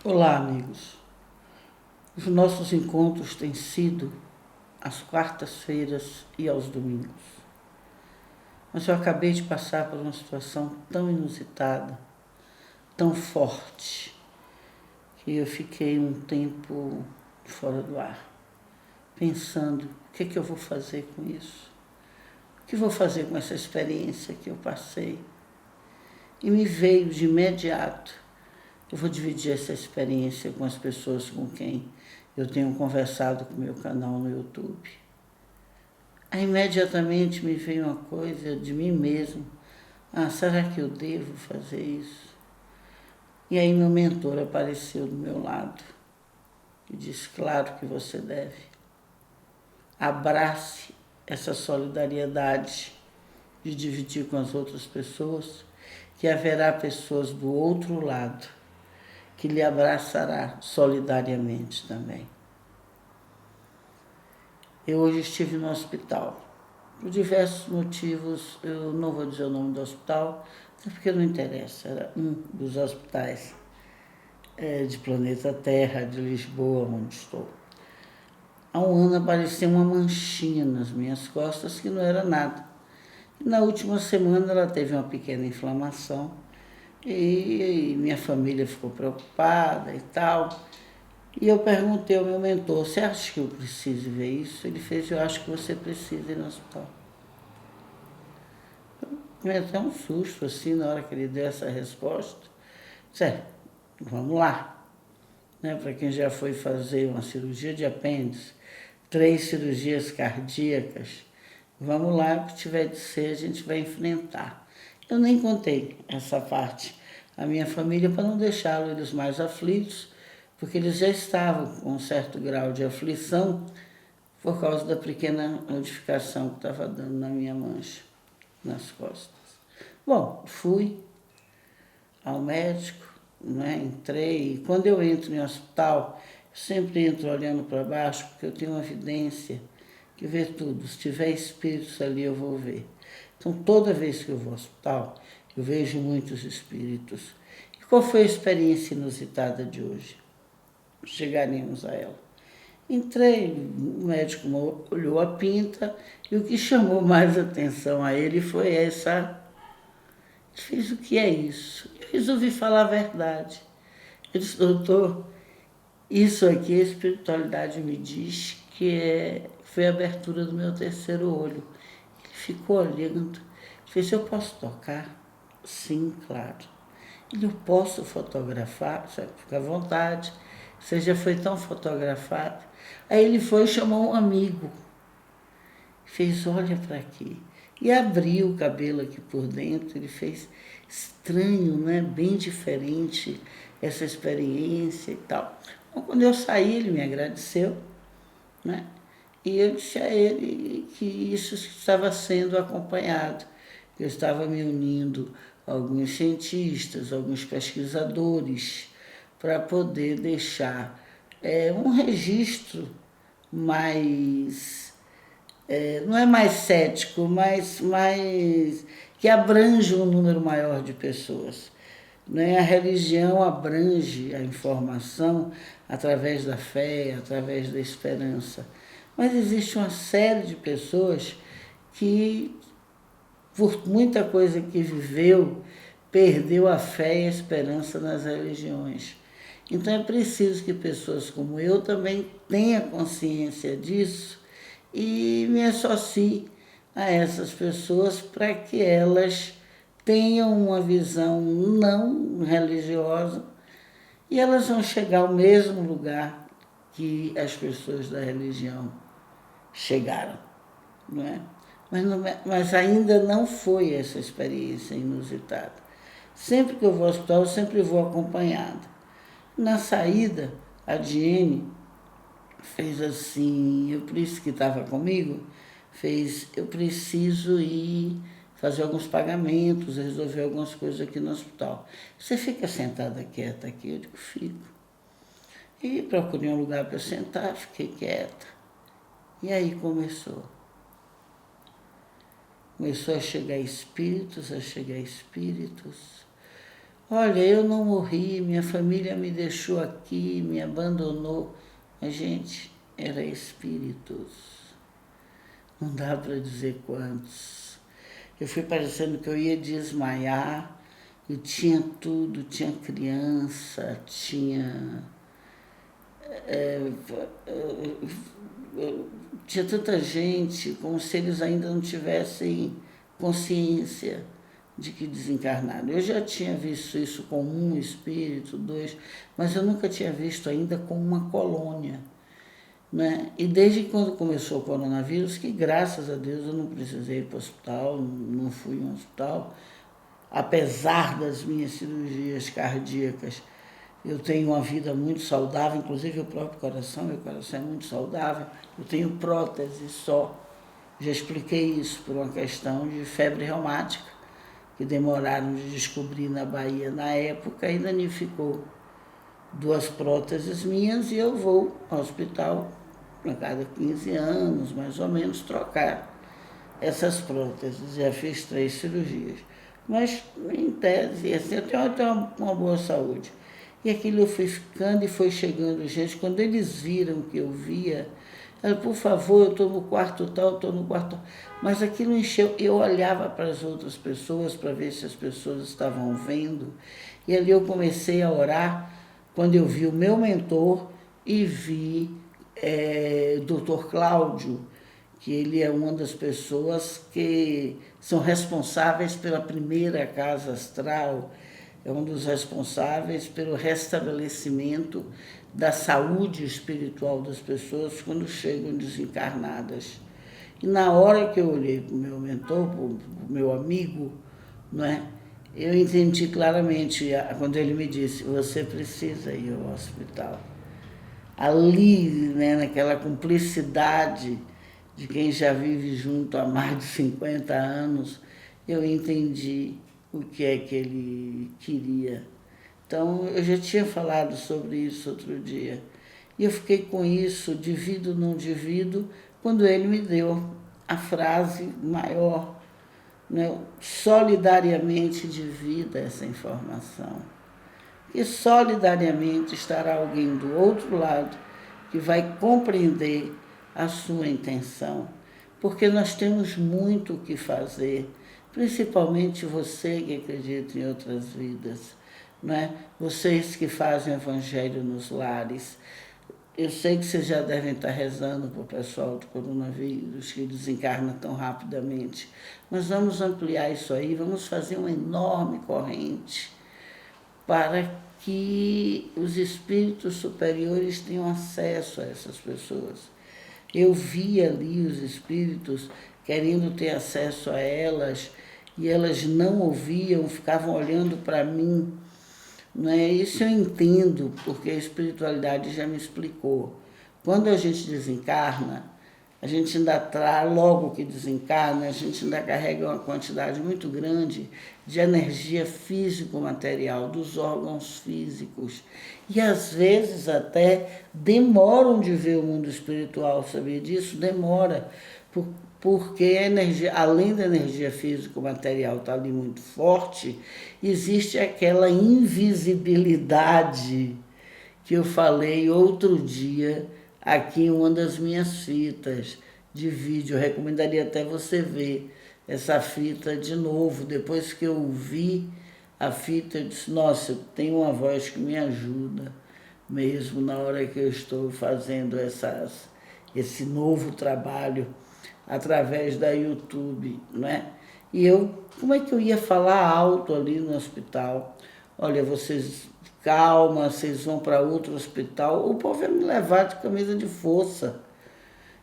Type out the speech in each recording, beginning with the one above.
Olá, amigos. Os nossos encontros têm sido às quartas-feiras e aos domingos. Mas eu acabei de passar por uma situação tão inusitada, tão forte, que eu fiquei um tempo fora do ar, pensando o que eu vou fazer com isso? O que vou fazer com essa experiência que eu passei? E me veio de imediato: eu vou dividir essa experiência com as pessoas com quem eu tenho conversado com o meu canal no YouTube. Aí imediatamente me veio uma coisa de mim mesmo. Será que eu devo fazer isso? E aí meu mentor apareceu do meu lado e disse: claro que você deve. Abrace essa solidariedade de dividir com as outras pessoas, que haverá pessoas do outro lado que lhe abraçará solidariamente também. Eu hoje estive no hospital. Por diversos motivos, eu não vou dizer o nome do hospital, até porque não interessa, era um dos hospitais de planeta Terra, de Lisboa, onde estou. Há um ano apareceu uma manchinha nas minhas costas que não era nada. E na última semana ela teve uma pequena inflamação e minha família ficou preocupada e tal. E eu perguntei ao meu mentor: você acha que eu preciso ver isso? Ele fez: eu acho que você precisa ir no hospital. Me deu até um susto assim na hora que ele deu essa resposta. Disse: vamos lá. Né? Para quem já foi fazer uma cirurgia de apêndice, 3 cirurgias cardíacas, vamos lá, o que tiver de ser a gente vai enfrentar. Eu nem contei essa parte à minha família para não deixá-los eles mais aflitos, porque eles já estavam com um certo grau de aflição por causa da pequena modificação que estava dando na minha mancha, nas costas. Bom, fui ao médico, né, entrei, e quando eu entro em hospital, eu sempre entro olhando para baixo, porque eu tenho uma evidência que vê tudo. Se tiver espíritos ali, eu vou ver. Então, toda vez que eu vou ao hospital, eu vejo muitos espíritos. E qual foi a experiência inusitada de hoje? Chegaremos a ela. Entrei, o médico olhou a pinta e o que chamou mais atenção a ele foi essa. Fiz: o que é isso? Eu resolvi falar a verdade. Eu disse: doutor, isso aqui a espiritualidade me diz que foi a abertura do meu terceiro olho. Ele ficou olhando. Ele fez: eu posso tocar? Sim, claro. Ele: eu posso fotografar? Fica à vontade. Você já foi tão fotografado. Aí ele foi e chamou um amigo. Fez: olha para aqui. E abriu o cabelo aqui por dentro. Ele fez: estranho, né? Bem diferente essa experiência e tal. Então, quando eu saí, ele me agradeceu, né? E eu disse a ele que isso estava sendo acompanhado. Eu estava me unindo a alguns cientistas, alguns pesquisadores, para poder deixar um registro mais não é mais cético, mas mais que abrange um número maior de pessoas. Né? A religião abrange a informação através da fé, através da esperança. Mas existe uma série de pessoas que, por muita coisa que viveu, perdeu a fé e a esperança nas religiões. Então é preciso que pessoas como eu também tenham consciência disso e me associe a essas pessoas para que elas tenham uma visão não religiosa e elas vão chegar ao mesmo lugar que as pessoas da religião chegaram, não é? Mas ainda não foi essa experiência inusitada. Sempre que eu vou ao hospital, eu sempre vou acompanhada. Na saída, a Diene fez assim, eu por isso que estava comigo, fez: eu preciso ir fazer alguns pagamentos, resolver algumas coisas aqui no hospital. Você fica sentada quieta aqui? Eu digo: fico. E procurei um lugar para eu sentar, fiquei quieta. E aí começou. Começou a chegar espíritos, a chegar espíritos. Olha, eu não morri, minha família me deixou aqui, me abandonou. Mas, gente, era espíritos. Não dá para dizer quantos. Eu fui parecendo que eu ia desmaiar. Eu tinha tudo, tinha criança, tinha tanta gente, como se eles ainda não tivessem consciência de que desencarnaram. Eu já tinha visto isso com um espírito, dois, mas eu nunca tinha visto ainda com uma colônia. Né? E desde quando começou o coronavírus, que graças a Deus eu não precisei ir para o hospital, não fui em um hospital, apesar das minhas cirurgias cardíacas, eu tenho uma vida muito saudável, inclusive o próprio coração, meu coração é muito saudável, eu tenho prótese só. Já expliquei isso por uma questão de febre reumática, que demoraram de descobrir na Bahia na época, e danificou 2 próteses minhas, e eu vou ao hospital a cada 15 anos, mais ou menos, trocar essas próteses. Já fiz 3 cirurgias. Mas, em tese, assim, eu tenho uma boa saúde. E aquilo eu fui ficando e foi chegando gente. Quando eles viram que eu via, ela, por favor, eu estou no quarto tal, estou no quarto tal. Mas aquilo encheu. Eu olhava para as outras pessoas para ver se as pessoas estavam vendo. E ali eu comecei a orar quando eu vi o meu mentor e vi Dr. Cláudio, que ele é uma das pessoas que são responsáveis pela primeira casa astral, é um dos responsáveis pelo restabelecimento da saúde espiritual das pessoas quando chegam desencarnadas. E na hora que eu olhei para o meu mentor, para o meu amigo, não é? Eu entendi claramente, quando ele me disse, você precisa ir ao hospital. Ali, né, naquela cumplicidade de quem já vive junto há mais de 50 anos, eu entendi o que é que ele queria. Então, eu já tinha falado sobre isso outro dia. E eu fiquei com isso, divido, não divido, quando ele me deu a frase maior, né? Solidariamente divida essa informação. E solidariamente estará alguém do outro lado que vai compreender a sua intenção. Porque nós temos muito o que fazer, principalmente você que acredita em outras vidas, né? Vocês que fazem o evangelho nos lares. Eu sei que vocês já devem estar rezando para o pessoal do coronavírus que desencarna tão rapidamente, mas vamos ampliar isso aí, vamos fazer uma enorme corrente para que os espíritos superiores tenham acesso a essas pessoas. Eu vi ali os espíritos querendo ter acesso a elas e elas não ouviam, ficavam olhando para mim. Não é? Isso eu entendo, porque a espiritualidade já me explicou. Quando a gente desencarna, a gente ainda traz, logo que desencarna, a gente ainda carrega uma quantidade muito grande de energia físico-material, dos órgãos físicos. E às vezes até demoram de ver o mundo espiritual, sabia disso? Demora, porque a energia, além da energia físico-material estar ali muito forte, existe aquela invisibilidade que eu falei outro dia aqui em uma das minhas fitas de vídeo. Eu recomendaria até você ver essa fita de novo. Depois que eu vi a fita, eu disse, nossa, eu tenho uma voz que me ajuda mesmo na hora que eu estou fazendo esse novo trabalho através da YouTube, né? E como é que eu ia falar alto ali no hospital? Olha, vocês, calma, vocês vão para outro hospital. O povo ia me levar de camisa de força.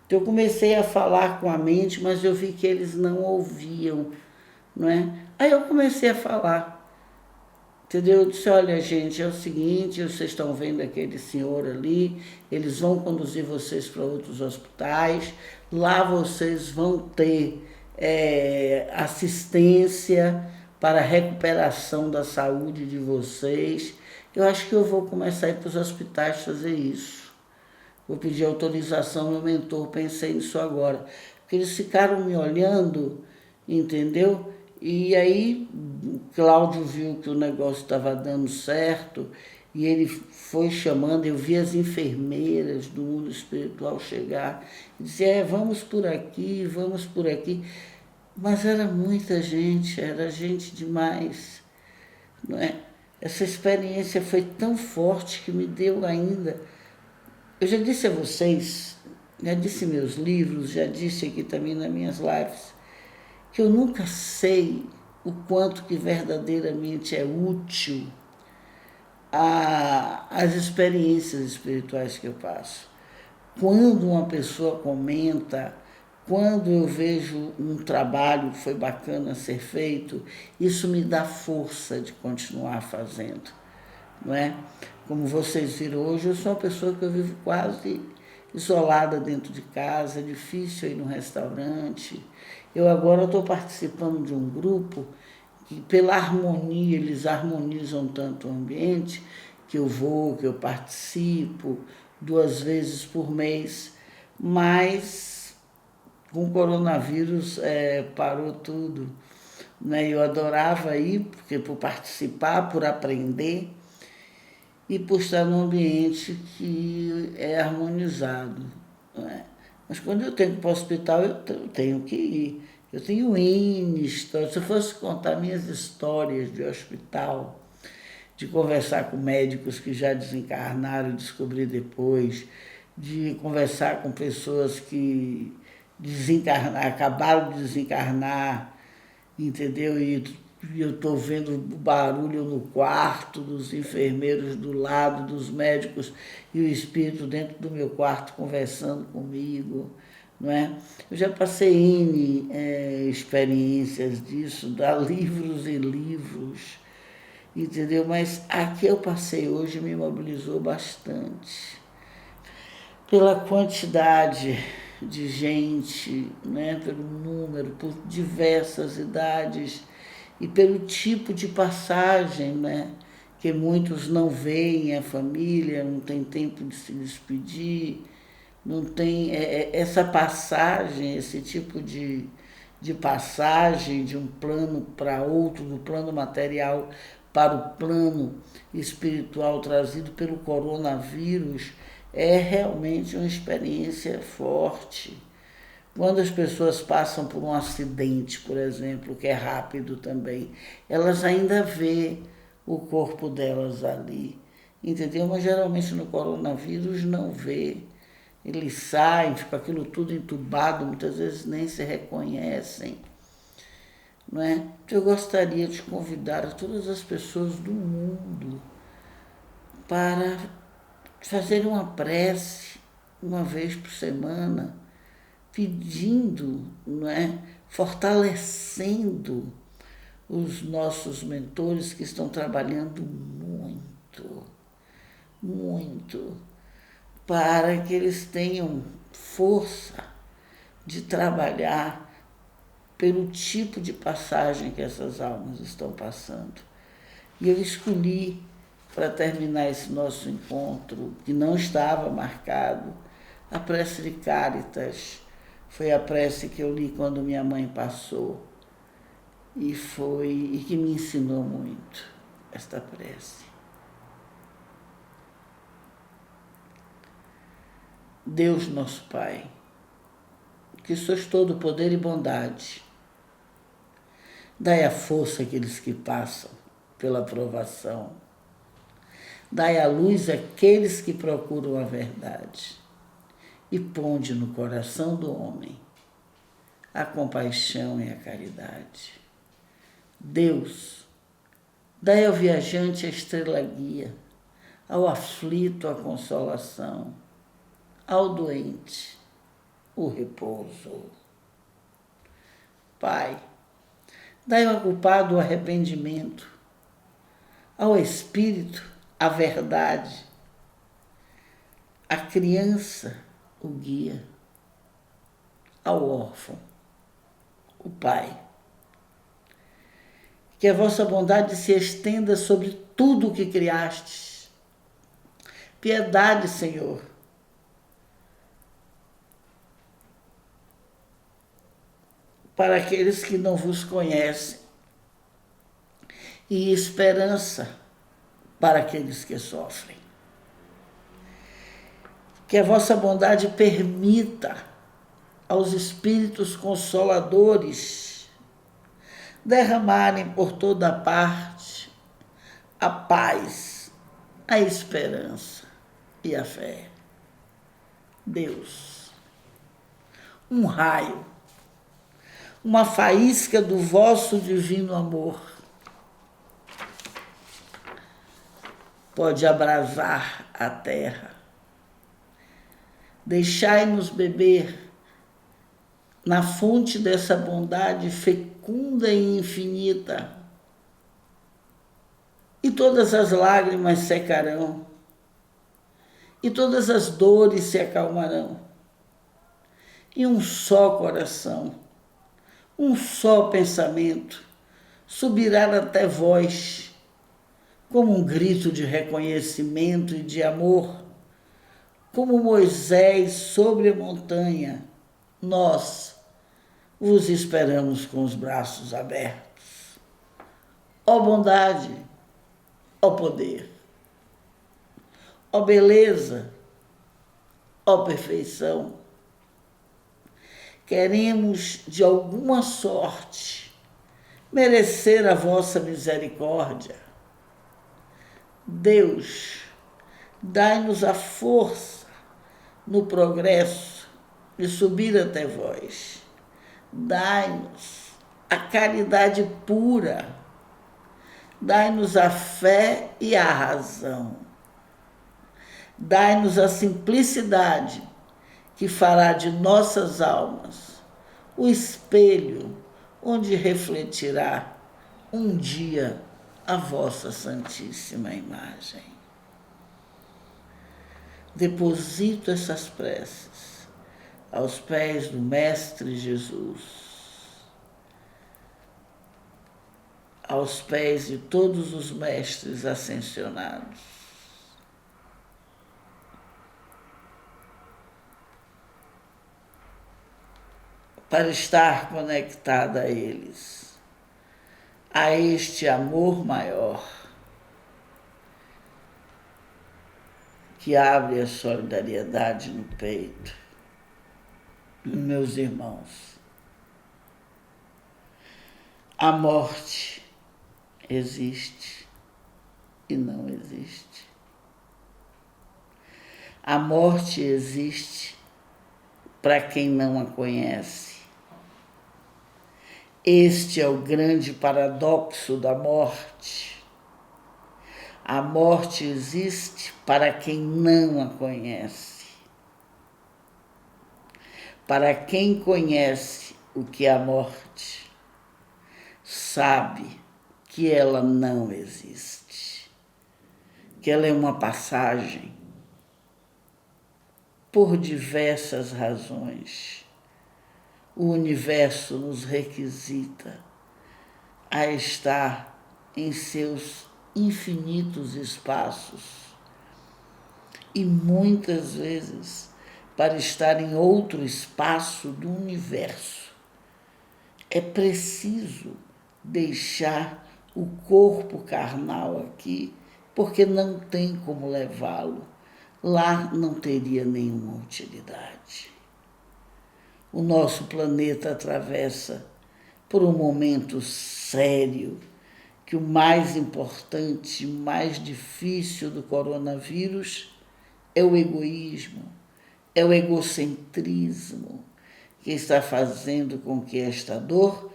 Então eu comecei a falar com a mente, mas eu vi que eles não ouviam, não é? Aí eu comecei a falar, entendeu? Eu disse, olha gente, é o seguinte, vocês estão vendo aquele senhor ali, eles vão conduzir vocês para outros hospitais, lá vocês vão ter assistência para a recuperação da saúde de vocês. Eu acho que eu vou começar a ir para os hospitais fazer isso. Vou pedir autorização ao meu mentor, pensei nisso agora. Porque eles ficaram me olhando, entendeu? E aí, Cláudio viu que o negócio estava dando certo e ele foi chamando, eu vi as enfermeiras do mundo espiritual chegar e dizer, vamos por aqui, vamos por aqui. Mas era muita gente, era gente demais, não é? Essa experiência foi tão forte que me deu ainda. Eu já disse a vocês, já disse em meus livros, já disse aqui também nas minhas lives, que eu nunca sei o quanto que verdadeiramente é útil as experiências espirituais que eu passo. Quando uma pessoa comenta, quando eu vejo um trabalho que foi bacana ser feito, isso me dá força de continuar fazendo, não é? Como vocês viram hoje, eu sou uma pessoa que eu vivo quase isolada dentro de casa, é difícil ir no restaurante. Eu agora estou participando de um grupo que, pela harmonia, eles harmonizam tanto o ambiente, que eu vou, que eu participo 2 vezes por mês, mas com o coronavírus parou tudo, né? Eu adorava ir, porque por participar, por aprender e por estar num ambiente que é harmonizado, não é? Mas quando eu tenho que ir para o hospital, eu tenho que ir. Eu tenho histórias. Se eu fosse contar minhas histórias de hospital, de conversar com médicos que já desencarnaram e descobri depois, de conversar com pessoas que acabaram de desencarnar, entendeu? E eu estou vendo o barulho no quarto dos enfermeiros do lado, dos médicos, e o espírito dentro do meu quarto conversando comigo, não é? Eu já passei N experiências disso, dá livros e livros, entendeu? Mas a que eu passei hoje me mobilizou bastante. Pela quantidade de gente, né? Pelo número, por diversas idades e pelo tipo de passagem, né? Que muitos não veem a família, não tem tempo de se despedir, não tem essa passagem, esse tipo de passagem de um plano para outro, do plano material para o plano espiritual trazido pelo coronavírus, é realmente uma experiência forte. Quando as pessoas passam por um acidente, por exemplo, que é rápido também, elas ainda vê o corpo delas ali, entendeu? Mas geralmente no coronavírus não vê. Eles saem, fica aquilo tudo entubado, muitas vezes nem se reconhecem, não é? Então eu gostaria de convidar a todas as pessoas do mundo para fazer uma prece 1 vez por semana, pedindo, não é? Fortalecendo os nossos mentores que estão trabalhando muito, muito, para que eles tenham força de trabalhar pelo tipo de passagem que essas almas estão passando. E eu escolhi, para terminar esse nosso encontro, que não estava marcado, a prece de Cáritas. Foi a prece que eu li quando minha mãe passou e que me ensinou muito esta prece. Deus nosso Pai, que sois todo poder e bondade, dai a força àqueles que passam pela provação, dai a luz àqueles que procuram a verdade e ponde no coração do homem a compaixão e a caridade. Deus, dai ao viajante a estrela guia, ao aflito a consolação, ao doente o repouso. Pai, dai ao culpado o arrependimento, ao espírito a verdade, à criança o guia, ao órfão o Pai. Que a vossa bondade se estenda sobre tudo o que criastes. Piedade, Senhor, para aqueles que não vos conhecem e esperança para aqueles que sofrem. Que a vossa bondade permita aos Espíritos Consoladores derramarem por toda parte a paz, a esperança e a fé. Deus, um raio, uma faísca do vosso divino amor pode abrasar a terra. Deixai-nos beber na fonte dessa bondade fecunda e infinita, e todas as lágrimas secarão, e todas as dores se acalmarão, e um só coração, um só pensamento subirá até vós, como um grito de reconhecimento e de amor, como Moisés sobre a montanha. Nós vos esperamos com os braços abertos. Ó bondade, ó poder, ó beleza, ó perfeição, queremos de alguma sorte merecer a vossa misericórdia. Deus, dai-nos a força no progresso de subir até vós. Dai-nos a caridade pura, dai-nos a fé e a razão. Dai-nos a simplicidade que fará de nossas almas o espelho onde refletirá um dia a vossa santíssima imagem. Deposito essas preces aos pés do Mestre Jesus, aos pés de todos os mestres ascensionados, para estar conectada a eles, a este amor maior que abre a solidariedade no peito. Meus irmãos, a morte existe e não existe. A morte existe para quem não a conhece. Este é o grande paradoxo da morte. A morte existe para quem não a conhece. Para quem conhece o que é a morte, sabe que ela não existe, que ela é uma passagem por diversas razões. O universo nos requisita a estar em seus infinitos espaços e muitas vezes para estar em outro espaço do universo é preciso deixar o corpo carnal aqui, porque não tem como levá-lo. Lá não teria nenhuma utilidade. O nosso planeta atravessa por um momento sério, que o mais importante, o mais difícil do coronavírus é o egoísmo, é o egocentrismo, que está fazendo com que esta dor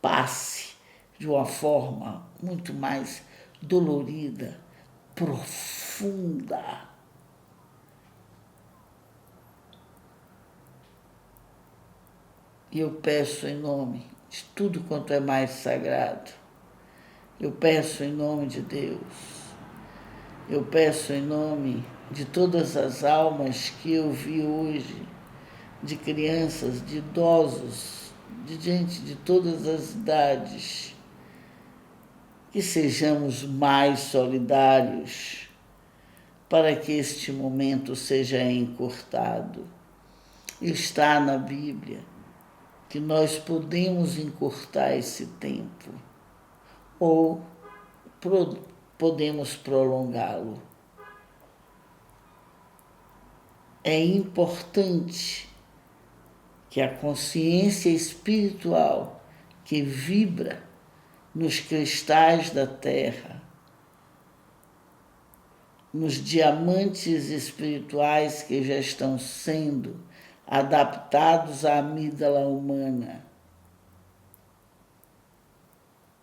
passe de uma forma muito mais dolorida, profunda. E eu peço em nome de tudo quanto é mais sagrado, eu peço em nome de Deus, eu peço em nome de todas as almas que eu vi hoje, de crianças, de idosos, de gente de todas as idades, que sejamos mais solidários para que este momento seja encurtado. Está na Bíblia que nós podemos encurtar esse tempo ou podemos prolongá-lo. É importante que a consciência espiritual que vibra nos cristais da Terra, nos diamantes espirituais que já estão sendo adaptados à amígdala humana,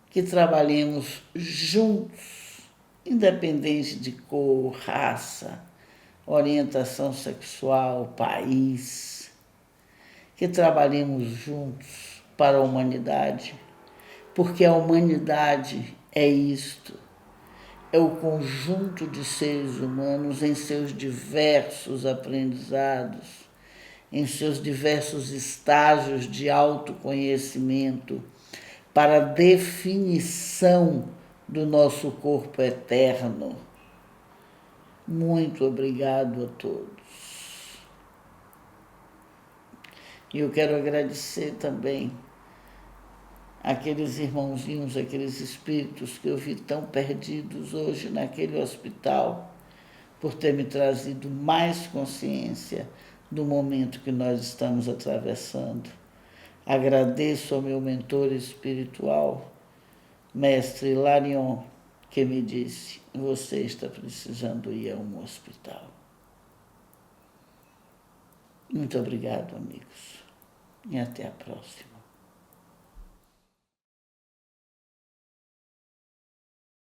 que trabalhemos juntos, independente de cor, raça, orientação sexual, país, que trabalhemos juntos para a humanidade, porque a humanidade é isto, é o conjunto de seres humanos em seus diversos aprendizados, em seus diversos estágios de autoconhecimento, para a definição do nosso corpo eterno. Muito obrigado a todos. E eu quero agradecer também aqueles irmãozinhos, aqueles espíritos que eu vi tão perdidos hoje naquele hospital, por ter me trazido mais consciência do momento que nós estamos atravessando. Agradeço ao meu mentor espiritual, Mestre Larion, que me disse: você está precisando ir a um hospital. Muito obrigado, amigos, e até a próxima.